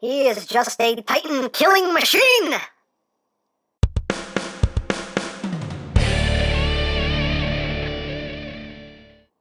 He is just a Titan killing machine!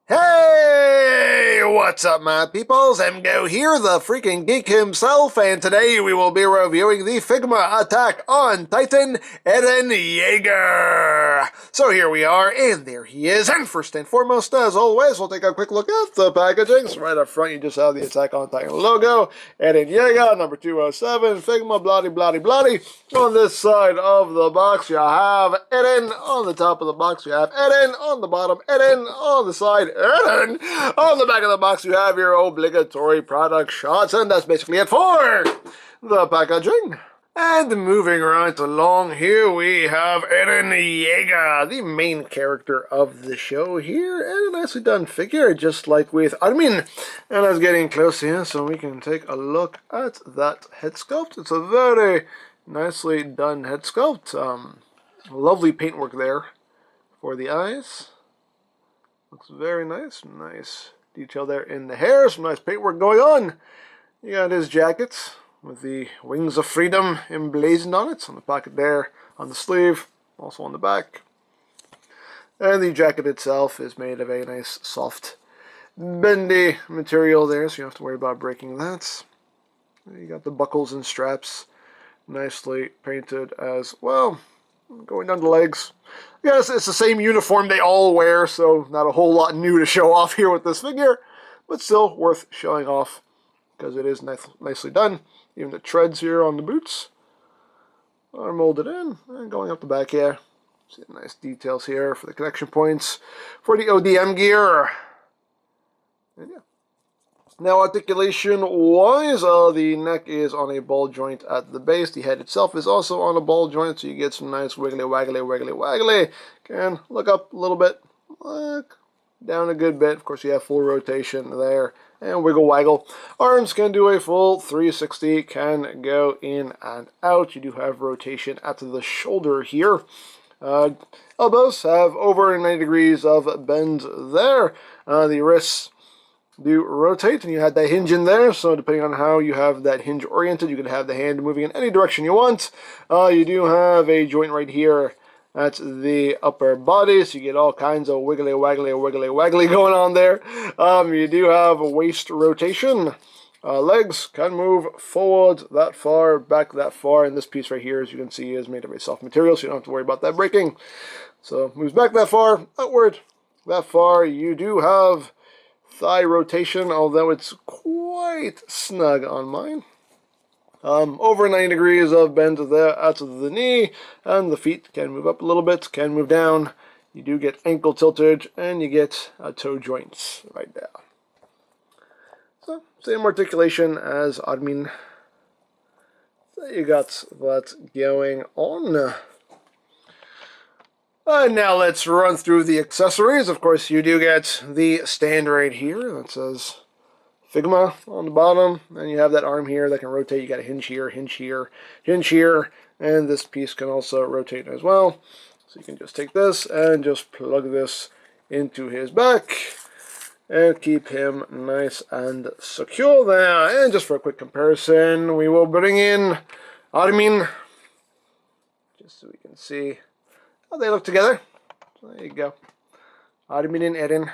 Hey, what's up my peoples? EmGo here, the freaking geek himself, and today we will be reviewing the Figma Attack on Titan, EREN YEAGER. So here we are, and there he is, and first and foremost, as always, we'll take a quick look at the packaging. So right up front, you just have the Attack on Titan logo, EREN YEAGER, number 207, Figma, bloody, bloody, bloody. On this side of the box, you have EREN. On the top of the box, you have EREN. On the bottom, EREN. On the side, EREN. On the back of the box, you have your obligatory product shots, and that's basically it for the packaging. And moving right along, here we have EREN YEAGER, the main character of the show here, and a nicely done figure, just like with Armin. And let's get close here so we can take a look at that head sculpt. It's a very nicely done head sculpt. Lovely paintwork there for the eyes. Looks very nice. Nice detail there in the hair. Some nice paintwork going on. You got his jacket with the wings of freedom emblazoned on it. On the pocket there, on the sleeve, also on the back. And the jacket itself is made of a nice, soft, bendy material there, so you don't have to worry about breaking that. You got the buckles and straps nicely painted as well. Going down the legs. Yes, it's the same uniform they all wear, so not a whole lot new to show off here with this figure, but still worth showing off because it is nicely done. Even the treads here on the boots are molded in, and going up the back here. See the nice details here for the connection points for the ODM gear. And yeah. Now, articulation-wise, the neck is on a ball joint at the base. The head itself is also on a ball joint, so you get some nice wiggly, waggly, wiggly, waggly. Can look up a little bit, look down a good bit. Of course, you have full rotation there, and wiggle, waggle. Arms can do a full 360, can go in and out. You do have rotation at the shoulder here. Elbows have over 90 degrees of bend there. The wrists do rotate, and you had that hinge in there, so depending on how you have that hinge oriented, you can have the hand moving in any direction you want. You do have a joint right here at the upper body, so you get all kinds of wiggly, waggly, wiggly, waggly going on there. You do have a waist rotation. Legs can move forward that far, back that far, and this piece right here, as you can see, is made of a soft material, so you don't have to worry about that breaking. So moves back that far, outward that far. You do have thigh rotation, although it's quite snug on mine. Over 90 degrees of bend there at the knee, and the feet can move up a little bit, can move down. You do get ankle tilted, and you get toe joints right there. So, same articulation as Armin. So you got that going on. Now let's run through the accessories. Of course, you do get the stand right here that says Figma on the bottom. And you have that arm here that can rotate. You got a hinge here, hinge here, hinge here. And this piece can also rotate as well. So you can just take this and just plug this into his back and keep him nice and secure there. And just for a quick comparison, we will bring in Armin, just so we can see how they look together. So there you go. Armin and EREN.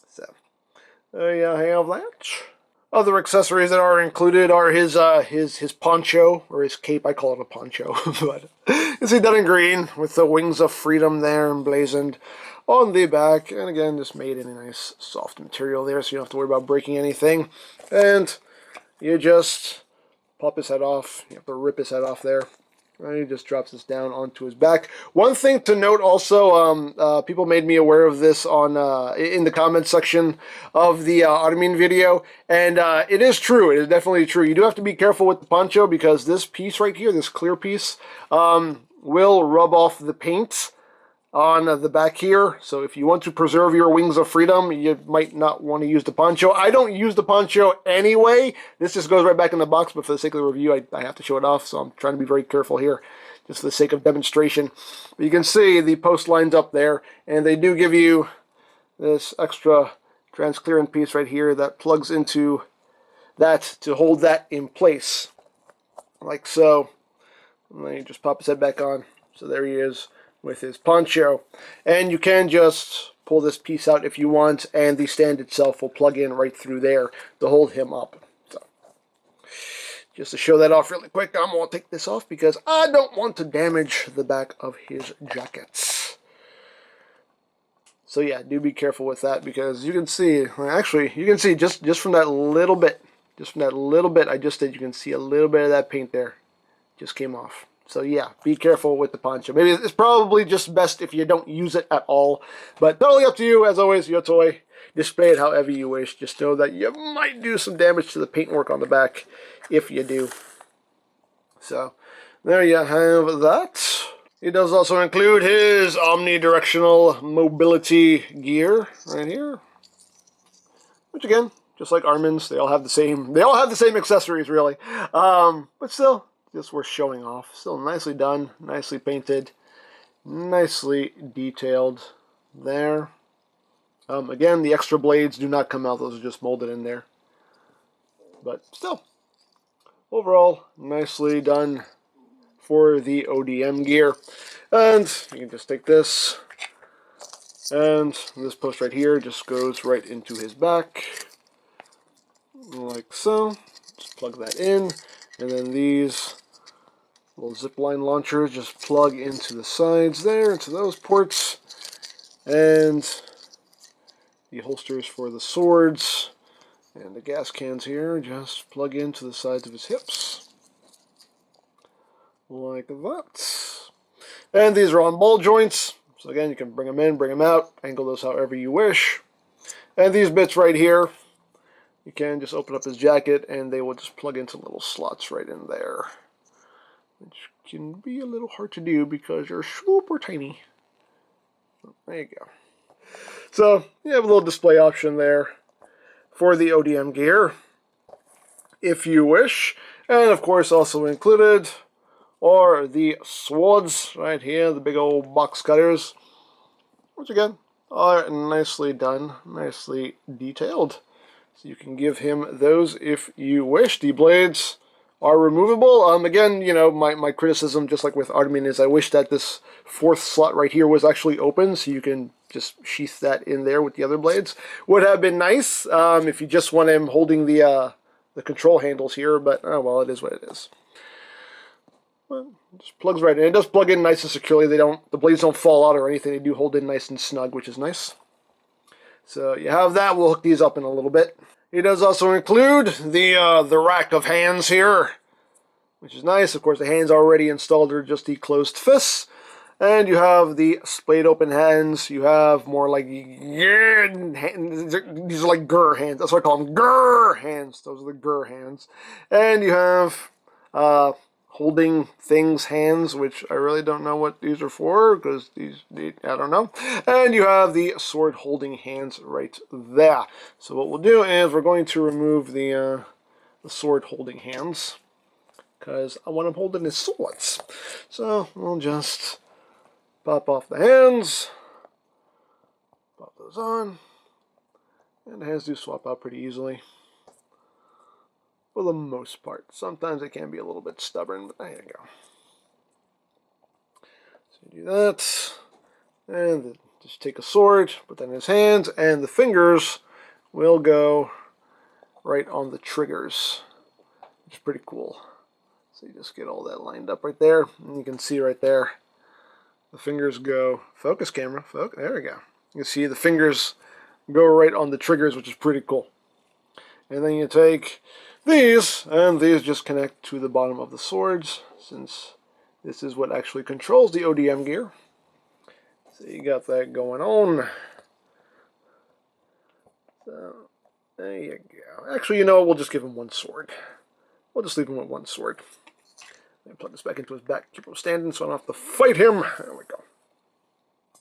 So there you have that. Other accessories that are included are his poncho, or his cape. I call it a poncho, but you see that in green with the wings of freedom there emblazoned on the back. And again, just made in a nice soft material there, so you don't have to worry about breaking anything. And you just pop his head off. You have to rip his head off there. And he just drops this down onto his back. One thing to note also, people made me aware of this on in the comments section of the Armin video, and it is true. It is definitely true. You do have to be careful with the poncho because this piece right here, this clear piece, will rub off the paint on the back here. So if you want to preserve your wings of freedom, you might not want to use the poncho. I don't use the poncho anyway. This just goes right back in the box, but for the sake of the review, I have to show it off, so I'm trying to be very careful here, just for the sake of demonstration. But you can see the post lines up there, and they do give you this extra transparent piece right here that plugs into that to hold that in place, like so. And then you just pop his head back on. So there he is with his poncho. And you can just pull this piece out if you want, and the stand itself will plug in right through there to hold him up. So, just to show that off really quick, I'm going to take this off because I don't want to damage the back of his jackets. So yeah, do be careful with that, because you can see, actually, you can see just from that little bit, I just did, you can see a little bit of that paint there just came off. So yeah, be careful with the poncho. Maybe it's probably just best if you don't use it at all, but totally up to you. As always, your toy. Display it however you wish. Just know that you might do some damage to the paintwork on the back if you do. So there you have that. It does also include his omnidirectional mobility gear right here, which again, just like Armin's, they all have the same accessories really, but still just worth showing off. Still nicely done, nicely painted, nicely detailed there. Again, the extra blades do not come out; those are just molded in there. But still, overall, nicely done for the ODM gear. And you can just take this, and this post right here just goes right into his back, like so. Just plug that in, and then these little zipline launchers just plug into the sides there, into those ports, and the holsters for the swords and the gas cans here just plug into the sides of his hips, like that. And these are on ball joints, so again, you can bring them in, bring them out, angle those however you wish. And these bits right here, you can just open up his jacket and they will just plug into little slots right in there, which can be a little hard to do because they're super tiny. There you go. So you have a little display option there for the ODM gear, if you wish. And of course also included are the swords right here, the big old box cutters, which again are nicely done, nicely detailed. So you can give him those if you wish. The blades are removable. Again, you know, my criticism, just like with Armin, is I wish that this fourth slot right here was actually open, so you can just sheath that in there with the other blades. Would have been nice if you just want him holding the control handles here, but oh well, it is what it is. Well, it just plugs right in. It does plug in nice and securely. The blades don't fall out or anything. They do hold in nice and snug, which is nice. So you have that. We'll hook these up in a little bit. It does also include the rack of hands here, which is nice. Of course, the hands already installed are just the closed fists. And you have the splayed open hands. You have more like, yeah, these are like grr hands. That's what I call them, grr hands. Those are the grr hands. And you have holding things hands, which I really don't know what these are for, because I don't know. And you have the sword holding hands right there. So what we'll do is we're going to remove the sword holding hands, because I want him holding his swords. So we'll just pop off the hands, pop those on, and the hands do swap out pretty easily for the most part. Sometimes it can be a little bit stubborn, but there you go. So you do that, and just take a sword, put that in his hands, and the fingers will go right on the triggers, which is pretty cool. So you just get all that lined up right there, and you can see right there, the fingers go, focus camera, focus, there we go. You can see the fingers go right on the triggers, which is pretty cool. And then you take these, and these just connect to the bottom of the swords, since this is what actually controls the ODM gear. So you got that going on. So there you go. Actually, you know what? We'll just give him one sword. We'll just leave him with one sword. And plug this back into his back, keep him standing so I don't have to fight him. There we go.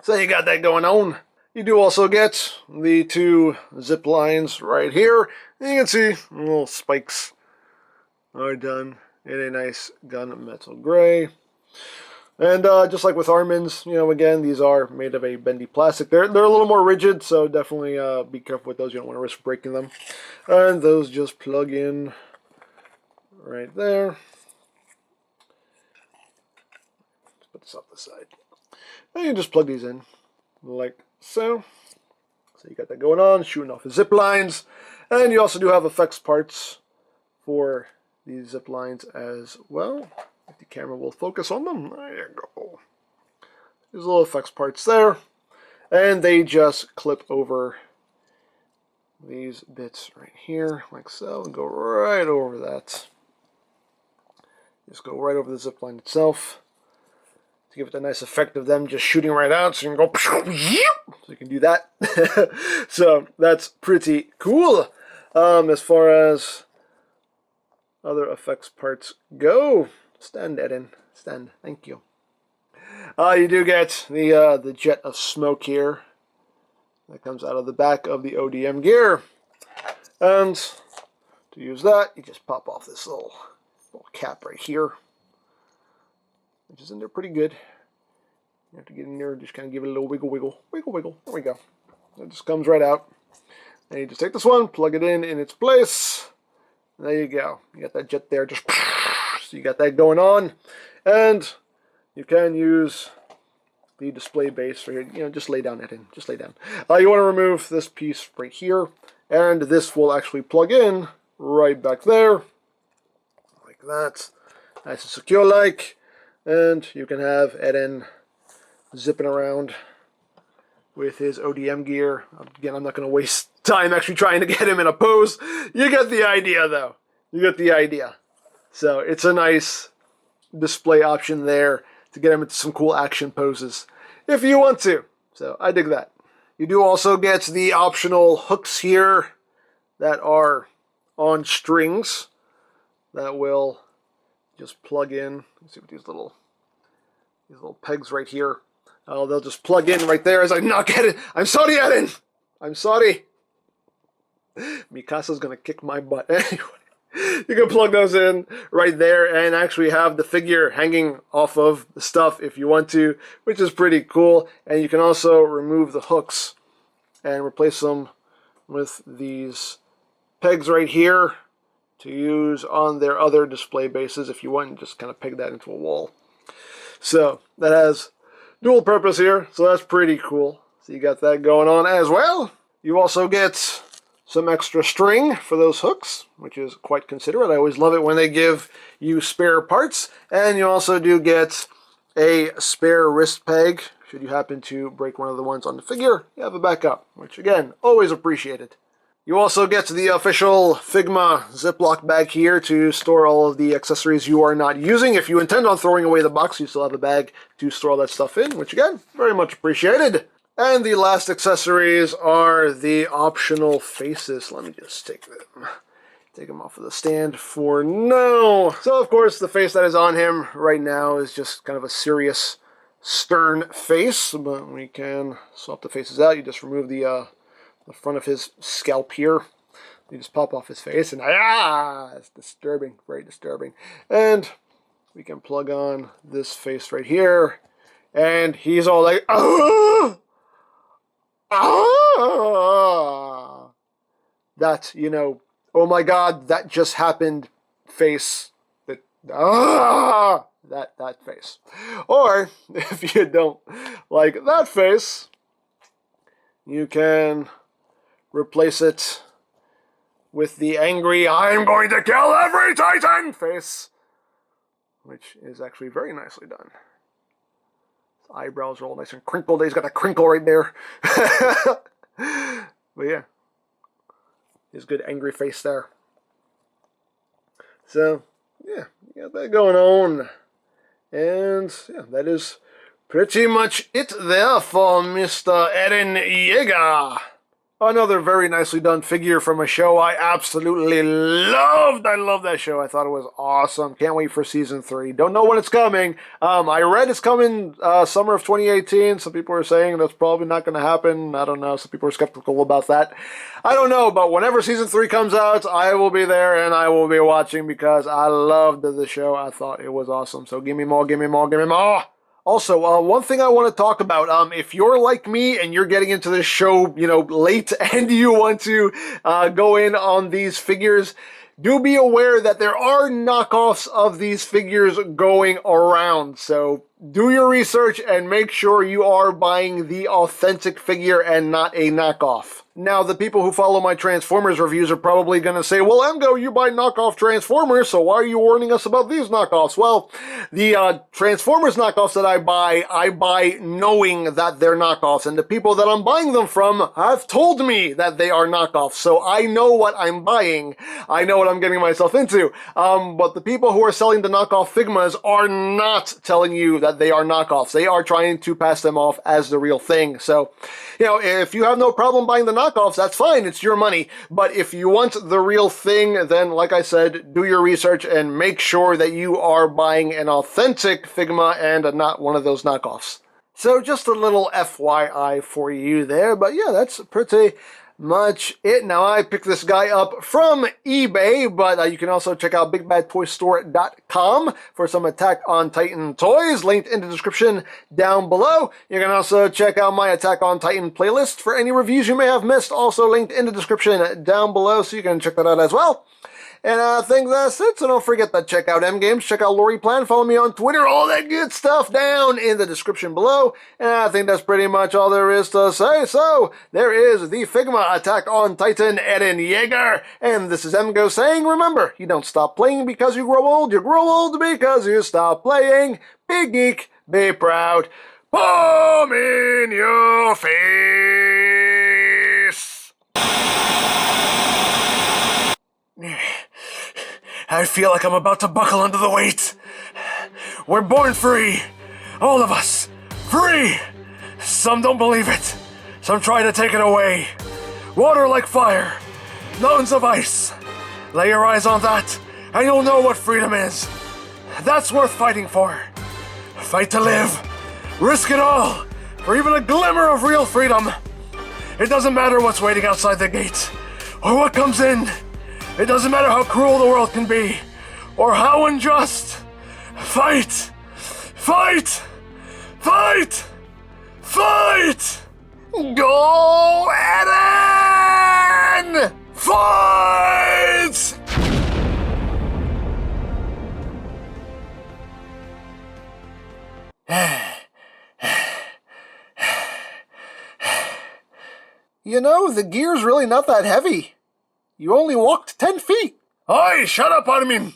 So you got that going on. You do also get the two zip lines right here. And you can see the little spikes are done in a nice gunmetal gray. And just like with Armin's, you know, again, these are made of a bendy plastic. They're a little more rigid, so definitely be careful with those. You don't want to risk breaking them. And those just plug in right there. Let's put this off the side. And you just plug these in like so. So you got that going on, shooting off the zip lines. And you also do have effects parts for these zip lines as well. If the camera will focus on them. There you go. There's little effects parts there. And they just clip over these bits right here, like so, and go right over that. Just go right over the zip line itself to give it a nice effect of them just shooting right out. So you can go, so you can do that. So that's pretty cool. As far as other effects parts go, stand, Eden, stand. Thank you. You do get the jet of smoke here that comes out of the back of the ODM gear, and to use that, you just pop off this little cap right here, which is in there pretty good. You have to get in there and just kind of give it a little wiggle, wiggle, wiggle, wiggle. There we go. It just comes right out. And you just take this one, plug it in its place. And there you go. You got that jet there. Just so you got that going on. And you can use the display base for here. You know, just lay down that in. Just lay down. You want to remove this piece right here. And this will actually plug in right back there. Like that. Nice and secure like. And you can have Eden zipping around with his ODM gear. Again, I'm not going to waste time actually trying to get him in a pose. You get the idea, though. You get the idea. So it's a nice display option there to get him into some cool action poses if you want to. So I dig that. You do also get the optional hooks here that are on strings that will just plug in. Let's see what these little pegs right here. Oh, they'll just plug in right there as I knock at it. I'm sorry, Eden. I'm sorry. Mikasa's gonna kick my butt. Anyway, you can plug those in right there and actually have the figure hanging off of the stuff if you want to, which is pretty cool. And you can also remove the hooks and replace them with these pegs right here to use on their other display bases if you want, and just kind of peg that into a wall. So that has dual purpose here, so that's pretty cool. So you got that going on as well. You also get some extra string for those hooks, which is quite considerate. I always love it when they give you spare parts. And you also do get a spare wrist peg. Should you happen to break one of the ones on the figure, you have a backup, which again, always appreciated. You also get the official Figma Ziploc bag here to store all of the accessories you are not using. If you intend on throwing away the box, you still have a bag to store all that stuff in, which again, very much appreciated. And the last accessories are the optional faces. Let me just take them off of the stand for now. So of course, the face that is on him right now is just kind of a serious, stern face, but we can swap the faces out. You just remove the front of his scalp here. You just pop off his face, and it's disturbing, very disturbing. And we can plug on this face right here, and he's all like, that, you know, oh my god, that just happened face. That face. Or if you don't like that face, you can replace it with the angry, I'm going to kill every Titan face, which is actually very nicely done. His eyebrows are all nice and crinkled. He's got a crinkle right there. But yeah, his good angry face there. So, yeah, you got that going on. And, yeah, that is pretty much it there for Mr. EREN YEAGER. Another very nicely done figure from a show I absolutely loved. I love that show. I thought it was awesome. Can't wait for season 3. Don't know when it's coming. I read it's coming summer of 2018. Some people are saying that's probably not going to happen. I don't know. Some people are skeptical about that. I don't know, but whenever season 3 comes out, I will be there and I will be watching because I loved the show. I thought it was awesome. So give me more, give me more, give me more. Also, one thing I want to talk about, if you're like me and you're getting into this show, late and you want to go in on these figures, do be aware that there are knockoffs of these figures going around. So do your research and make sure you are buying the authentic figure and not a knockoff. Now, the people who follow my Transformers reviews are probably going to say, well, EmGo, you buy knockoff Transformers, so why are you warning us about these knockoffs? Well, the Transformers knockoffs that I buy knowing that they're knockoffs, and the people that I'm buying them from have told me that they are knockoffs, so I know what I'm buying. I know what I'm getting myself into. But the people who are selling the knockoff Figmas are not telling you that they are knockoffs. They are trying to pass them off as the real thing. So, if you have no problem buying the knockoffs, that's fine, it's your money. But if you want the real thing, then like I said, do your research and make sure that you are buying an authentic Figma and not one of those knockoffs. So just a little FYI for you there, but yeah, that's pretty much it. Now, I picked this guy up from eBay, but you can also check out BigBadToyStore.com for some Attack on Titan toys, linked in the description down below. You can also check out my Attack on Titan playlist for any reviews you may have missed, also linked in the description down below, so you can check that out as well. And I think that's it, so don't forget to check out EmGames, check out Lori Plan, follow me on Twitter, all that good stuff down in the description below. And I think that's pretty much all there is to say. So, there is the Figma Attack on Titan EREN YEAGER. And this is EmGo saying, remember, you don't stop playing because you grow old because you stop playing. Be geek, be proud. Bomb in your face! I feel like I'm about to buckle under the weight. We're born free. All of us. Free! Some don't believe it. Some try to take it away. Water like fire. Mountains of ice. Lay your eyes on that, and you'll know what freedom is. That's worth fighting for. Fight to live. Risk it all for even a glimmer of real freedom. It doesn't matter what's waiting outside the gate, or what comes in. It doesn't matter how cruel the world can be, or how unjust. Fight! Fight! Fight! Fight! Go, Eren! Fight! The gear's really not that heavy. You only walked 10 feet. Oi, shut up, Armin!